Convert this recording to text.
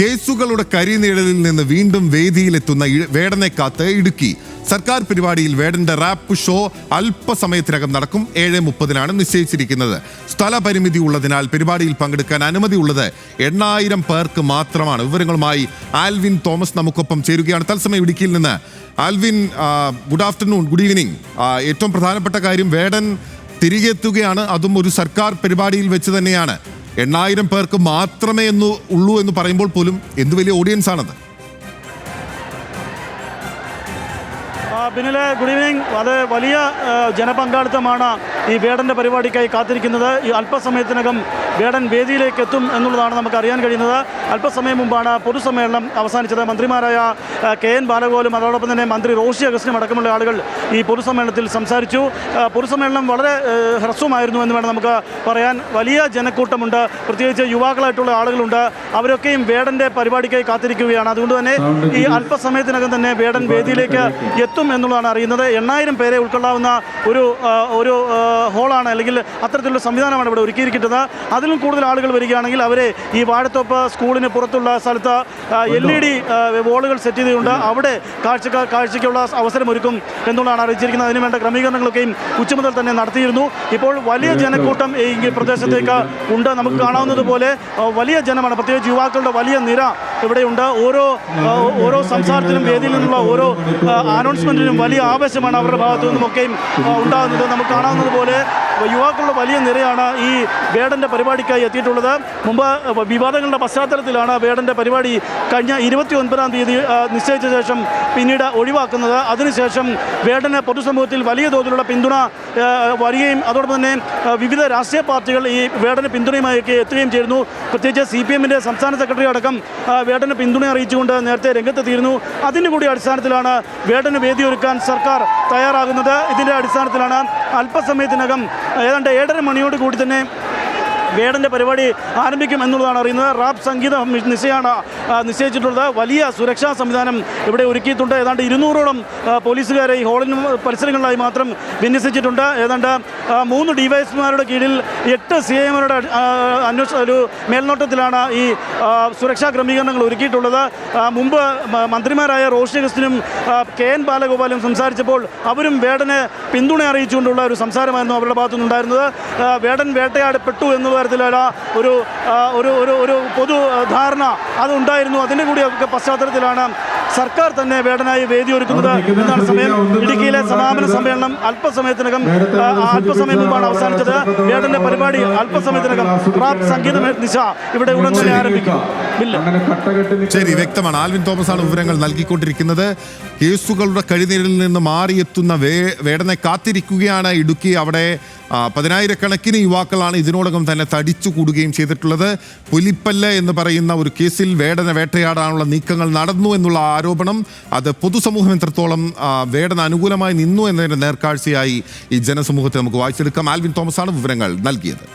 കേസുകളുടെ കരിനിഴലിൽ നിന്ന് വീണ്ടും വേദിയിലെത്തുന്ന വേടനെ കാത്ത് ഇടുക്കി. സർക്കാർ പരിപാടിയിൽ വേടന്റെ റാപ്പ് ഷോ അല്പസമയത്തിനകം നടക്കും. 7:30 നിശ്ചയിച്ചിരിക്കുന്നത്. സ്ഥലപരിമിതി ഉള്ളതിനാൽ പരിപാടിയിൽ പങ്കെടുക്കാൻ അനുമതി ഉള്ളത് 8000 പേർക്ക് മാത്രമാണ്. വിവരങ്ങളുമായി ആൽവിൻ തോമസ് നമുക്കൊപ്പം ചേരുകയാണ് തത്സമയം ഇടുക്കിയിൽ നിന്ന്. Alvin, good afternoon, good evening. ഏറ്റവും പ്രധാനപ്പെട്ട കാര്യം, വേടൻ തിരികെ എത്തുകയാണ്. അതും ഒരു സർക്കാർ പരിപാടിയിൽ വെച്ച് തന്നെയാണ്. 8000 പേർക്ക് മാത്രമേ ഉള്ളൂ എന്ന് പറയുമ്പോൾ പോലും എന്ത് വലിയ ഓഡിയൻസ് ആണത്. ബിനിലെ, ഗുഡ് ഈവനിങ്. അത് വലിയ ജനപങ്കാളിത്തമാണ് ഈ വേടൻ്റെ പരിപാടിക്കായി കാത്തിരിക്കുന്നത്. ഈ അല്പസമയത്തിനകം വേടൻ വേദിയിലേക്ക് എത്തും എന്നുള്ളതാണ് നമുക്ക് അറിയാൻ കഴിയുന്നത്. അല്പസമയം മുമ്പാണ് പൊതുസമ്മേളനം അവസാനിച്ചത്. മന്ത്രിമാരായ KN ബാലഗോപാലും അതോടൊപ്പം തന്നെ മന്ത്രി റോഷി അഗസ്റ്റിനും അടക്കമുള്ള ആളുകൾ ഈ പൊതുസമ്മേളനത്തിൽ സംസാരിച്ചു. പൊതുസമ്മേളനം വളരെ ഹ്രസ്വമായിരുന്നു എന്ന് വേണം നമുക്ക് പറയാൻ. വലിയ ജനക്കൂട്ടമുണ്ട്, പ്രത്യേകിച്ച് യുവാക്കളായിട്ടുള്ള ആളുകളുണ്ട്. അവരൊക്കെയും വേടൻ്റെ പരിപാടിക്കായി കാത്തിരിക്കുകയാണ്. അതുകൊണ്ട് തന്നെ ഈ അല്പസമയത്തിനകം തന്നെ വേടൻ വേദിയിലേക്ക് എത്തും എന്നുള്ളതാണ് അറിയുന്നത്. 8000 പേരെ ഉൾക്കൊള്ളാവുന്ന ഒരു ഹോളാണ്, അല്ലെങ്കിൽ അത്തരത്തിലുള്ള സംവിധാനമാണ് ഇവിടെ ഒരുക്കിയിരിക്കുന്നത്. അതിലും കൂടുതൽ ആളുകൾ വരികയാണെങ്കിൽ അവരെ ഈ വാഴത്തോപ്പ് സ്കൂളിന് പുറത്തുള്ള സ്ഥലത്ത് LED വോളുകൾ സെറ്റ് ചെയ്തുകൊണ്ട് അവിടെ കാഴ്ചയ്ക്കുള്ള അവസരമൊരുക്കും എന്നുള്ളതാണ് അറിയിച്ചിരിക്കുന്നത്. അതിനുവേണ്ട ക്രമീകരണങ്ങളൊക്കെയും ഉച്ച മുതൽ തന്നെ നടത്തിയിരുന്നു. ഇപ്പോൾ വലിയ ജനക്കൂട്ടം ഈ പ്രദേശത്തേക്ക് ഉണ്ട്. നമുക്ക് കാണാവുന്നതുപോലെ വലിയ ജനമാണ്, പ്രത്യേകിച്ച് യുവാക്കളുടെ വലിയ നിര ഇവിടെയുണ്ട്. ഓരോ സംസാരത്തിനും വേദിയിൽ നിന്നുള്ള ഓരോ അനൗൺസ്മെൻറ്റിനും വലിയ ആവേശമാണ് അവരുടെ ഭാഗത്തു നിന്നുമൊക്കെയും ഉണ്ടാകുന്നത്. നമുക്ക് കാണാവുന്നതുപോലെ യുവാക്കളുടെ വലിയ നിരയാണ് ഈ വേടൻ്റെ പരിപാടിക്കായി എത്തിയിട്ടുള്ളത്. മുമ്പ് വിവാദങ്ങളുടെ പശ്ചാത്തലത്തിലാണ് വേടൻ്റെ പരിപാടി കഴിഞ്ഞ 29-ാം തീയതി നിശ്ചയിച്ച ശേഷം പിന്നീട് ഒഴിവാക്കുന്നത്. അതിനുശേഷം വേടന് പൊതുസമൂഹത്തിൽ വലിയ തോതിലുള്ള പിന്തുണ വരികയും അതോടൊപ്പം തന്നെ വിവിധ രാഷ്ട്രീയ പാർട്ടികൾ ഈ വേടന് പിന്തുണയുമായൊക്കെ എത്തുകയും ചെയ്യുന്നു. പ്രത്യേകിച്ച് CPM-ൻ്റെ സംസ്ഥാന സെക്രട്ടറി അടക്കം വേടന് പിന്തുണ അറിയിച്ചുകൊണ്ട് നേരത്തെ രംഗത്തെത്തിയിരുന്നു. അതിൻ്റെ കൂടി അടിസ്ഥാനത്തിലാണ് വേടന് വേദിയൊരുക്കാൻ സർക്കാർ തയ്യാറാകുന്നത്. ഇതിൻ്റെ അടിസ്ഥാനത്തിലാണ് അല്പസമയത്തിനകം ഏതാണ്ട് 7:30 മണിയോട് കൂടി തന്നെ വേടൻ്റെ പരിപാടി ആരംഭിക്കും എന്നുള്ളതാണ് അറിയുന്നത്. റാപ്പ് സംഗീത നിശ്ചയിച്ചിട്ടുള്ളത്. വലിയ സുരക്ഷാ സംവിധാനം ഇവിടെ ഒരുക്കിയിട്ടുണ്ട്. ഏതാണ്ട് 200ഓളം പോലീസുകാരെ ഈ ഹോളിനും പരിസരങ്ങളിലായി മാത്രം വിന്യസിച്ചിട്ടുണ്ട്. ഏതാണ്ട് 3 DYSPമാരുടെ കീഴിൽ 8 CIമാരുടെ ഒരു മേൽനോട്ടത്തിലാണ് ഈ സുരക്ഷാ ക്രമീകരണങ്ങൾ ഒരുക്കിയിട്ടുള്ളത്. മുമ്പ് മന്ത്രിമാരായ റോഷി അഗസ്റ്റിനും KN ബാലഗോപാലും സംസാരിച്ചപ്പോൾ അവരും വേടനെ പിന്തുണ അറിയിച്ചുകൊണ്ടുള്ള ഒരു സംസാരമായിരുന്നു അവരുടെ ഭാഗത്തുനിന്നുണ്ടായിരുന്നത്. വേടൻ വേട്ടയാടപ്പെട്ടു എന്നുള്ള തരത്തിലുള്ള ഒരു പൊതു ധാരണ അതുണ്ടായിരുന്നു. അതിൻ്റെ കൂടി പശ്ചാത്തലത്തിലാണ് സർക്കാർ തന്നെ വേടനായി വേദി ഒരുക്കുന്നത് എന്നാണ് സമയം. ഇടുക്കിയിലെ സമാപന സമ്മേളനം അല്പസമയം മുമ്പാണ് അവസാനിച്ചത്. വേടന്റെ പരിപാടി അല്പസമയത്തിനകം റാപ്പ് സംഗീത നിശ ഇവിടെ ഉടൻ തന്നെ ആരംഭിക്കും. ശരി, വ്യക്തമാണ്. ആൽവിൻ തോമസ് ആണ് വിവരങ്ങൾ നൽകിക്കൊണ്ടിരിക്കുന്നത്. കേസുകളുടെ കഴിനീരിൽ നിന്ന് മാറിയെത്തുന്ന വേടനെ കാത്തിരിക്കുകയാണ് ഇടുക്കി. അവിടെ 10,000-കണക്കിന് യുവാക്കളാണ് ഇതിനോടകം തന്നെ തടിച്ചു കൂടുകയും ചെയ്തിട്ടുള്ളത്. പുലിപ്പല്ല് എന്ന് പറയുന്ന ഒരു കേസിൽ വേടനെ വേട്ടയാടാനുള്ള നീക്കങ്ങൾ നടന്നു എന്നുള്ള ആരോപണം, അത് പൊതുസമൂഹം എത്രത്തോളം വേടന് അനുകൂലമായി നിന്നു എന്നതിൻ്റെ നേർക്കാഴ്ചയായി ഈ ജനസമൂഹത്തെ നമുക്ക് വായിച്ചെടുക്കാം. ആൽവിൻ തോമസ് ആണ് വിവരങ്ങൾ നൽകിയത്.